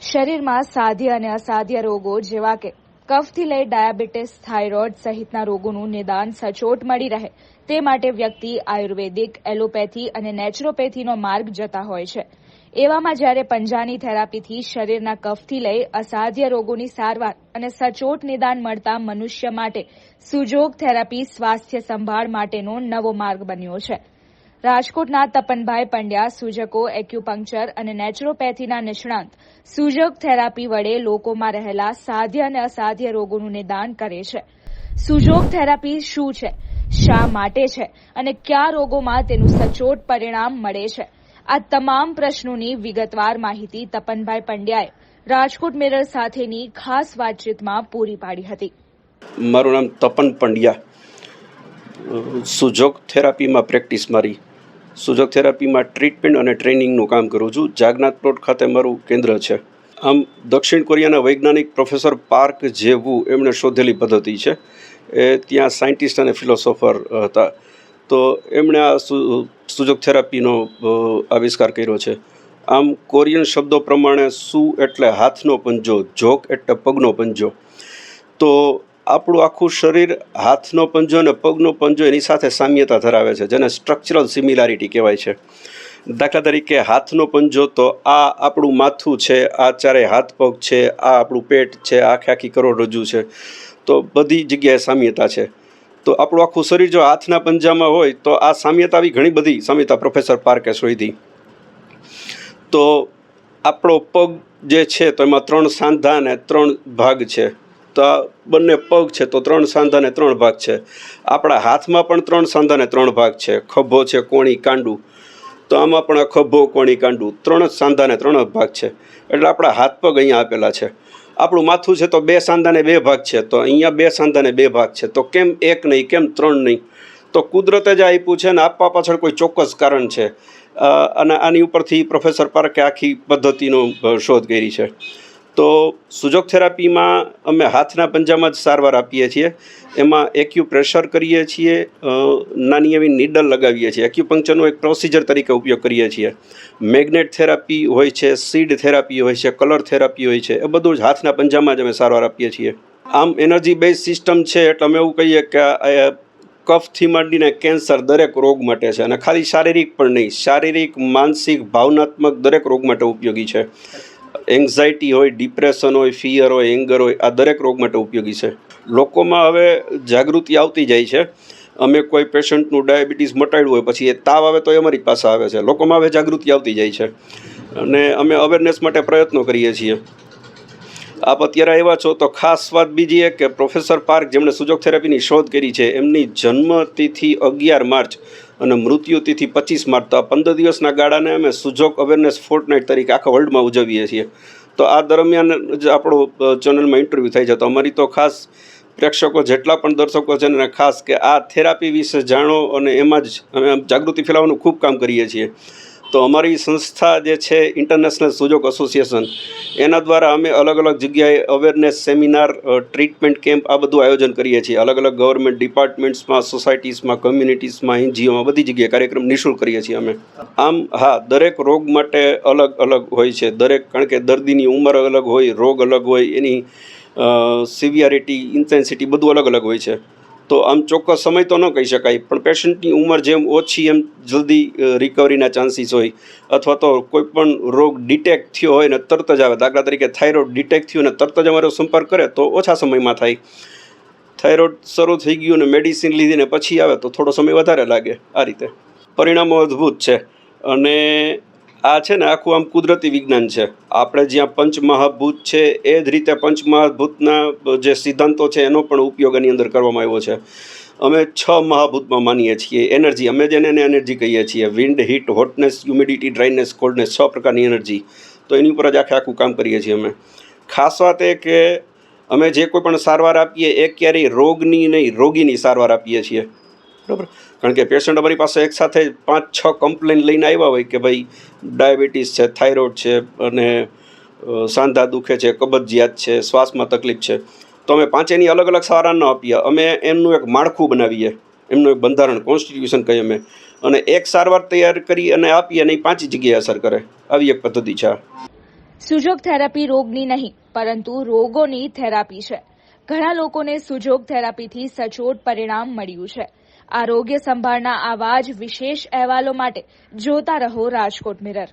શરીરમાં સાધ્ય અને અસાધ્ય રોગો જેવા કે કફથી લઈ ડાયાબિટીસ, થાઇરોઇડ સહિતના રોગોનું નિદાન સચોટ મળી રહે તે માટે વ્યક્તિ આયુર્વેદિક, એલોપેથી અને નેચરોપેથીનો માર્ગ જતા હોય છે. એવામાં જ્યારે પંજાની થેરાપીથી શરીરના કફથી લઈ અસાધ્ય રોગોની સારવાર અને સચોટ નિદાન મળતા મનુષ્ય માટે સુજોગ થેરાપી સ્વાસ્થ્ય સંભાળ માટેનો નવો માર્ગ બન્યો છે. રાજકોટના તપનભાઈ પંડ્યા સૂજકો, એક્યુપંક્ચર અને નેચરોપેથીના નિષ્ણાંત સૂજક થેરાપી વડે લોકોમાં રહેલા સાધ્ય અને અસાધ્ય રોગોનું નિદાન કરે છે. સૂજોગ થેરાપી શું છે, શા માટે છે અને કયા રોગોમાં તેનું સચોટ પરિણામ મળે છે, આ તમામ પ્રશ્નોની વિગતવાર માહિતી તપનભાઈ પંડ્યાએ રાજકોટ મિરર સાથેની ખાસ વાતચીતમાં પૂરી પાડી હતી. મારું નામ તપન પંડ્યા. સૂજોગ થેરાપીમાં પ્રેક્ટિસ મારી. સૂજોગ થેરાપીમાં ટ્રીટમેન્ટ અને ટ્રેનિંગનું કામ કરું છું. જાગનાથ પ્લોટ ખાતે મારું કેન્દ્ર છે. આમ દક્ષિણ કોરિયાના વૈજ્ઞાનિક પ્રોફેસર પાર્ક જે-વુ એમણે શોધેલી પદ્ધતિ છે. એ ત્યાં સાયન્ટિસ્ટ અને ફિલોસોફર હતા. તો એમણે આ સૂજોગ થેરાપીનો આવિષ્કાર કર્યો છે. આમ કોરિયન શબ્દો પ્રમાણે સુ એટલે હાથનો પંજો, જોગ એટલે પગનો પંજો. તો આપણું આખું શરીર હાથનો પંજો અને પગનો પંજો એની સાથે સામ્યતા ધરાવે છે, જેને સ્ટ્રક્ચરલ સિમિલારિટી કહેવાય છે. દાખલા તરીકે હાથનો પંજો તો આ આપણું માથું છે, આ ચારે હાથ પગ છે, આ આપણું પેટ છે, આખી કરોડરજ્જુ છે. તો બધી જગ્યાએ સામ્યતા છે. તો આપણું આખું શરીર જો હાથના પંજામાં હોય તો આ સામ્યતા આવી ઘણી બધી સામ્યતા પ્રોફેસર પાર્કે શોધી. તો આપણો પગ જે છે તો એમાં 3 સાંધા અને 3 ભાગ છે. તો આ બંને પગ છે તો 3 સાંધા અને 3 ભાગ છે. આપણા હાથમાં પણ 3 સાંધા અને 3 ભાગ છે. ખભો છે, કોણી, કાંડું. તો આમાં પણ ખભો, કોણી, કાંડું 3 જ સાંધા અને 3 ભાગ છે. એટલે આપણા હાથ પગ અહીંયા આપેલા છે. આપણું માથું છે તો 2 સાંધા અને 2 ભાગ છે. તો અહીંયા 2 સાંધા અને 2 ભાગ છે. તો કેમ 1 નહીં, કેમ 3 નહીં? તો કુદરતે જ આપ્યું છે ને આપવા પાછળ કોઈ ચોક્કસ કારણ છે. અને આની ઉપરથી પ્રોફેસર પાર્કે આખી પદ્ધતિનો શોધ કરી છે. તો સૂજોગ થેરાપીમાં અમે હાથના પંજામાં જ સારવાર આપીએ છીએ. એમાં એક્યુપ્રેશર કરીએ છીએ, નાની એવી નીડલ લગાવીએ છીએ. એક્યુપંક્ચરનો એક પ્રોસિજર તરીકે ઉપયોગ કરીએ છીએ. મેગ્નેટ થેરાપી હોય છે, સીડ થેરાપી હોય છે, કલર થેરાપી હોય છે. એ બધું જ હાથના પંજામાં જ અમે સારવાર આપીએ છીએ. આમ એનર્જી બેઝ સિસ્ટમ છે એટલે અમે એવું કહીએ કે કફથી માંડીને કેન્સર દરેક રોગ માટે છે. અને ખાલી શારીરિક પણ નહીં, શારીરિક, માનસિક, ભાવનાત્મક દરેક રોગ માટે ઉપયોગી છે. એન્ઝાયટી હોય, ડિપ્રેશન હોય, ફિયર હોય, એંગર હોય, આ દરેક રોગ માટે ઉપયોગી છે. લોકોમાં હવે જાગૃતિ આવતી જાય છે. અમે કોઈ પેશન્ટનું ડાયાબિટીસ મટાડ્યું હોય પછી એ તાવ આવે તો એ અમારી પાસે આવે છે. લોકોમાં હવે જાગૃતિ આવતી જાય છે અને અમે અવેરનેસ માટે પ્રયત્નો કરીએ છીએ. આપ અત્યારે આવ્યા છો તો ખાસ વાત બીજી એ કે પ્રોફેસર પાર્ક જેમણે સૂજોગ થેરાપીની શોધ કરી છે એમની જન્મતિથિ 11 માર્ચ અને મૃત્યુતિથિ 25 માર્ચ. તો આ 15 દિવસના ગાળાને અમે સૂજોગ અવેરનેસ ફોર્ટનાઇટ તરીકે આખા વર્લ્ડમાં ઉજવીએ છીએ. તો આ દરમિયાન જ આપણો ચેનલમાં ઇન્ટરવ્યૂ થાય છે. તો અમારી તો ખાસ પ્રેક્ષકો જેટલા પણ દર્શકો છે ને ખાસ કે આ થેરાપી વિશે જાણો અને એમાં જ અમે જાગૃતિ ફેલાવવાનું ખૂબ કામ કરીએ છીએ. તો અમારી સંસ્થા જે છે ઇન્ટરનેશનલ સૂજોગ એસોસિએશન, એના દ્વારા અમે અલગ અલગ જગ્યાએ અવેરનેસ સેમિનાર, ટ્રીટમેન્ટ કેમ્પ આ બધું આયોજન કરીએ છીએ. અલગ અલગ ગવર્મેન્ટ ડિપાર્ટમેન્ટ્સમાં, સોસાયટીઝમાં, કમ્યુનિટીઝમાં, એનજીઓમાં બધી જગ્યાએ કાર્યક્રમ નિઃશુલ્ક કરીએ છીએ અમે. આમ હા, દરેક રોગ માટે અલગ અલગ હોય છે. કારણ કે દર્દીની ઉંમર અલગ હોય, રોગ અલગ હોય, એની સિવિયરિટી, ઇન્ટેન્સિટી બધું અલગ અલગ હોય છે. તો આમ ચોક્કસ સમય તો ન કહી શકાય, પણ પેશન્ટની ઉંમર જેમ ઓછી એમ જલ્દી રિકવરીના ચાન્સીસ હોય. અથવા તો કોઈ પણ રોગ ડિટેક્ટ થયો હોય ને તરત જ આવે. દાખલા તરીકે થાઇરોઇડ ડિટેક્ટ થયું ને તરત જ અમારો સંપર્ક કરે તો ઓછા સમયમાં થાય. થાઇરોઇડ શરૂ થઈ ગયું ને મેડિસિન લીધી ને પછી આવે તો થોડો સમય વધારે લાગે. આ રીતે પરિણામો અદ્ભુત છે. અને આ છે ને આખું આમ કુદરતી વિજ્ઞાન છે. આપણે જ્યાં પંચમહાભૂત છે એ જ રીતે પંચમહાભૂતના જે સિદ્ધાંતો છે એનો પણ ઉપયોગ એની અંદર કરવામાં આવ્યો છે. અમે 6 મહાભૂતમાં માનીએ છીએ. એનર્જી, અમે જેને એનર્જી કહીએ છીએ, wind, heat, hotness, humidity, dryness, કોલ્ડનેસ, 6 પ્રકારની એનર્જી. તો એની ઉપર જ આખું કામ કરીએ છીએ અમે. ખાસ વાત એ કે અમે જે કોઈ પણ સારવાર આપીએ એ ક્યારેય રોગની નહીં, રોગીની સારવાર આપીએ છીએ. બરાબર? કારણ કે પેશન્ટ અમારી પાસે એકસાથે 5-6 કમ્પ્લેન લઈને આવ્યા હોય કે ભાઈ ડાયાબિટીસ છે, થાઇરોઇડ છે અને સાંધા દુખે છે, કબજિયાત છે, શ્વાસમાં તકલીફ છે. તો અમે 5એની અલગ અલગ સારવાર ન આપીએ. અમે એમનું એક માળખું બનાવીએ, એમનું એક બંધારણ, કોન્સ્ટિટ્યુશન કહીએ અમે, અને એક સારવાર તૈયાર કરી અને આપીએ અને એ 5 જગ્યાએ અસર કરે. આવી એક પદ્ધતિ છે. સુજોગ થેરાપી રોગની નહીં પરંતુ રોગોની થેરાપી છે. ઘણા લોકોને સુજોગ થેરાપીથી સચોટ પરિણામ મળ્યું છે. આરોગ્ય સંભાળના આવા જ વિશેષ અહેવાલો માટે જોતા રહો રાજકોટ મિરર.